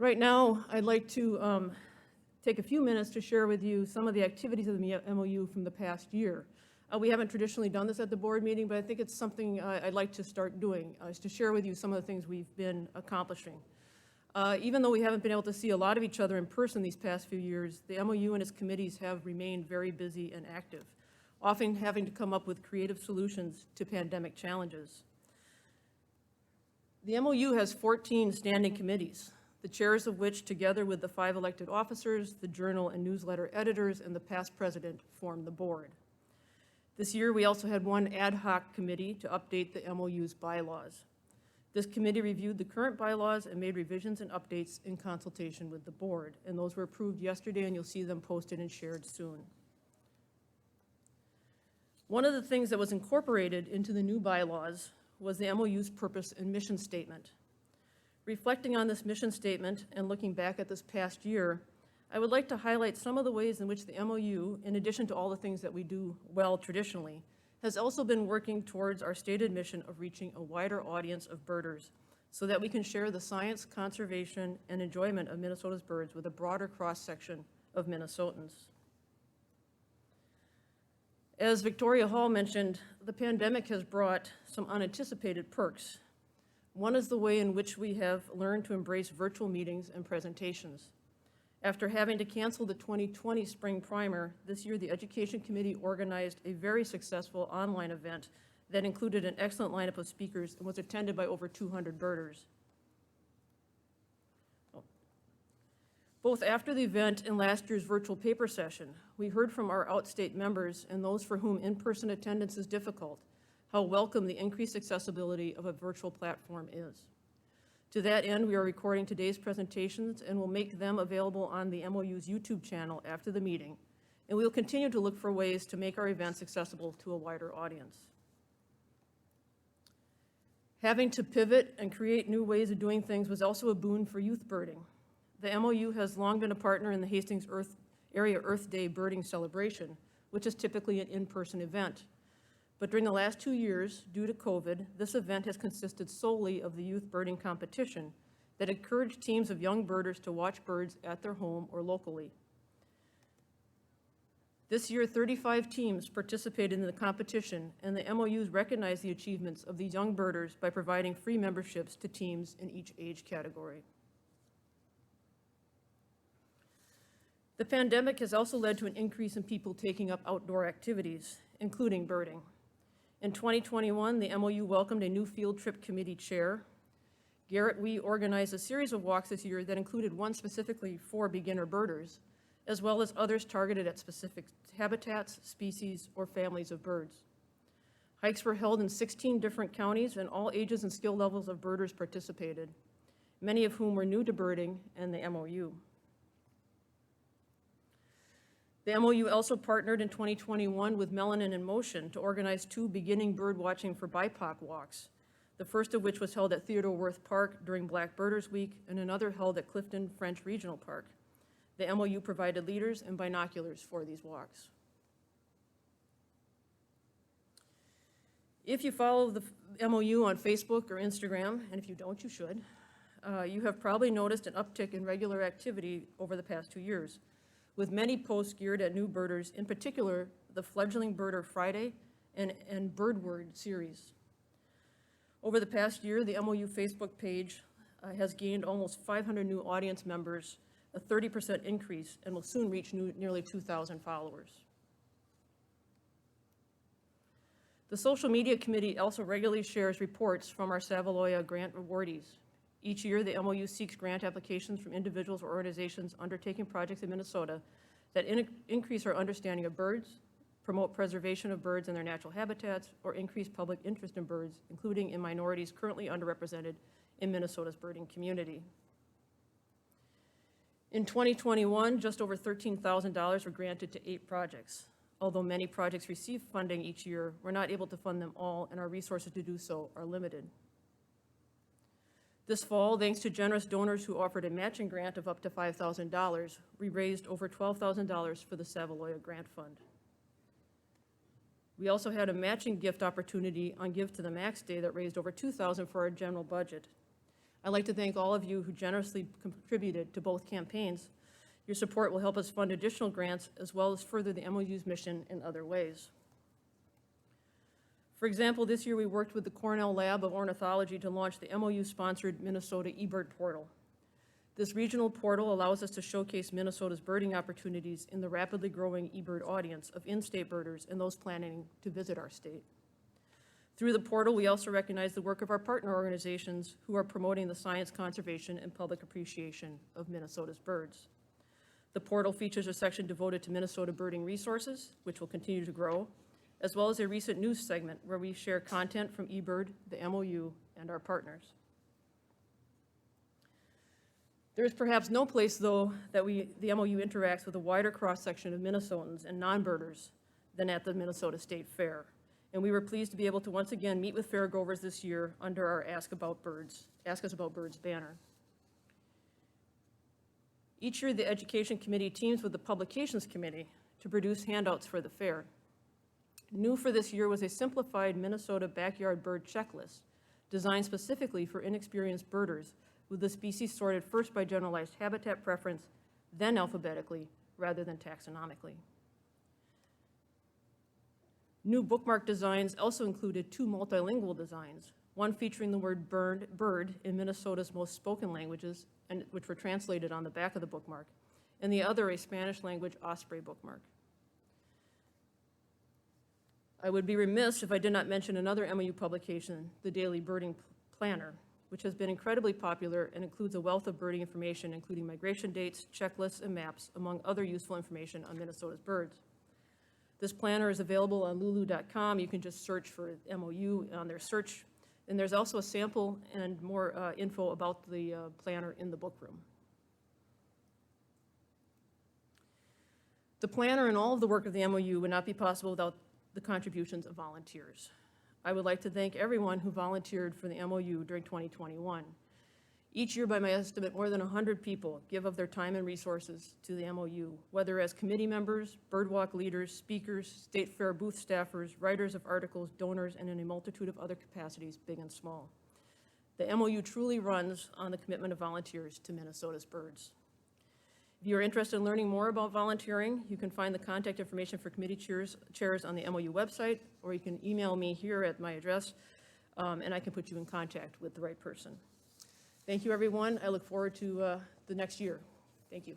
Right now, I'd like to take a few minutes to share with you some of the activities of the MOU from the past year. We haven't traditionally done this at the board meeting, but I think it's something I'd like to start doing, is to share with you some of the things we've been accomplishing. Even though we haven't been able to see a lot of each other in person these past few years, the MOU and its committees have remained very busy and active, often having to come up with creative solutions to pandemic challenges. The MOU has 14 standing committees, the chairs of which, together with the 5 elected officers, the journal and newsletter editors, and the past president, form the board. This year, we also had one ad hoc committee to update the MOU's bylaws. This committee reviewed the current bylaws and made revisions and updates in consultation with the board, and those were approved yesterday, and you'll see them posted and shared soon. One of the things that was incorporated into the new bylaws was the MOU's purpose and mission statement. Reflecting on this mission statement and looking back at this past year, I would like to highlight some of the ways in which the MOU, in addition to all the things that we do well traditionally, has also been working towards our stated mission of reaching a wider audience of birders so that we can share the science, conservation, and enjoyment of Minnesota's birds with a broader cross-section of Minnesotans. As Victoria Hall mentioned, the pandemic has brought some unanticipated perks. One is the way in which we have learned to embrace virtual meetings and presentations. After having to cancel the 2020 spring primer, this year the Education Committee organized a very successful online event that included an excellent lineup of speakers and was attended by over 200 birders. Both after the event and last year's virtual paper session, we heard from our outstate members and those for whom in-person attendance is difficult, how welcome the increased accessibility of a virtual platform is. To that end, we are recording today's presentations and will make them available on the MOU's YouTube channel after the meeting, and we will continue to look for ways to make our events accessible to a wider audience. Having to pivot and create new ways of doing things was also a boon for youth birding. The MOU has long been a partner in the Hastings Area Earth Day birding celebration, which is typically an in-person event. But during the last 2 years, due to COVID, this event has consisted solely of the youth birding competition that encouraged teams of young birders to watch birds at their home or locally. This year, 35 teams participated in the competition, and the MOUs recognized the achievements of these young birders by providing free memberships to teams in each age category. The pandemic has also led to an increase in people taking up outdoor activities, including birding. In 2021, the MOU welcomed a new field trip committee chair. Garrett Wee organized a series of walks this year that included one specifically for beginner birders, as well as others targeted at specific habitats, species, or families of birds. Hikes were held in 16 different counties, and all ages and skill levels of birders participated, many of whom were new to birding and the MOU. The MOU also partnered in 2021 with Melanin in Motion to organize 2 beginning bird watching for BIPOC walks, the first of which was held at Theodore Wirth Park during Black Birders Week and another held at Clifton French Regional Park. The MOU provided leaders and binoculars for these walks. If you follow the MOU on Facebook or Instagram, and if you don't, you should, you have probably noticed an uptick in regular activity over the past 2 years, with many posts geared at new birders, in particular the Fledgling Birder Friday and Birdword series. Over the past year, the MOU Facebook page has gained almost 500 new audience members, a 30% increase, and will soon reach nearly 2,000 followers. The Social Media Committee also regularly shares reports from our Savaloya grant awardees. Each year, the MOU seeks grant applications from individuals or organizations undertaking projects in Minnesota that increase our understanding of birds, promote preservation of birds in their natural habitats, or increase public interest in birds, including in minorities currently underrepresented in Minnesota's birding community. In 2021, just over $13,000 were granted to 8 projects. Although many projects receive funding each year, we're not able to fund them all, and our resources to do so are limited. This fall, thanks to generous donors who offered a matching grant of up to $5,000, we raised over $12,000 for the Savaloya Grant Fund. We also had a matching gift opportunity on Give to the Max Day that raised over $2,000 for our general budget. I'd like to thank all of you who generously contributed to both campaigns. Your support will help us fund additional grants as well as further the MOU's mission in other ways. For example, this year we worked with the Cornell Lab of Ornithology to launch the MOU-sponsored Minnesota Ebert portal. This regional portal allows us to showcase Minnesota's birding opportunities in the rapidly growing eBird audience of in-state birders and those planning to visit our state. Through the portal, we also recognize the work of our partner organizations who are promoting the science, conservation, and public appreciation of Minnesota's birds. The portal features a section devoted to Minnesota birding resources, which will continue to grow, as well as a recent news segment where we share content from eBird, the MOU, and our partners. There is perhaps no place, though, that the MOU interacts with a wider cross-section of Minnesotans and non-birders than at the Minnesota State Fair. And we were pleased to be able to once again meet with fairgoers this year under our Ask Us About Birds banner. Each year, the Education Committee teams with the Publications Committee to produce handouts for the fair. New for this year was a simplified Minnesota backyard bird checklist designed specifically for inexperienced birders, with the species sorted first by generalized habitat preference, then alphabetically, rather than taxonomically. New bookmark designs also included 2 multilingual designs, one featuring the word bird in Minnesota's most spoken languages, and which were translated on the back of the bookmark, and the other a Spanish language osprey bookmark. I would be remiss if I did not mention another MOU publication, the Daily Birding Planner, which has been incredibly popular and includes a wealth of birding information, including migration dates, checklists, and maps, among other useful information on Minnesota's birds. This planner is available on lulu.com. You can just search for MOU on their search, and there's also a sample and more info about the planner in the book room. The planner and all of the work of the MOU would not be possible without the contributions of volunteers. I would like to thank everyone who volunteered for the MOU during 2021. Each year, by my estimate, more than 100 people give of their time and resources to the MOU, whether as committee members, birdwalk leaders, speakers, state fair booth staffers, writers of articles, donors, and in a multitude of other capacities, big and small. The MOU truly runs on the commitment of volunteers to Minnesota's birds. If you are interested in learning more about volunteering, you can find the contact information for committee chairs on the MOU website, or you can email me here at my address, and I can put you in contact with the right person. Thank you, everyone. I look forward to the next year. Thank you.